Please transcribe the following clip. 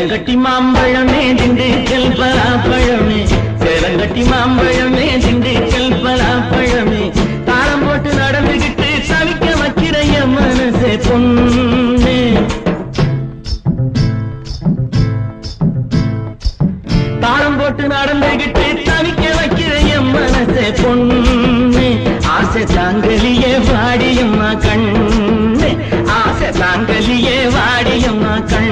சேலங்கட்டி மாம்பழமே திண்டுக்கல் பலாப்பழமே, சேலங்கட்டி மாம்பழமே திண்டுக்கல் பலாப்பழமே, தாளம் போட்டு நடந்துகிட்டு தவிக்க வைக்கிற என் மனசே பொண்ணு. தாளம் போட்டு நடந்துகிட்டு தவிக்க வைக்கிற என் மனசே பொண்ணு. ஆசை தாங்கலியே வாடியம்மா கண்ணு, ஆசை தாங்கலியே வாடியம்மா கண்ணு.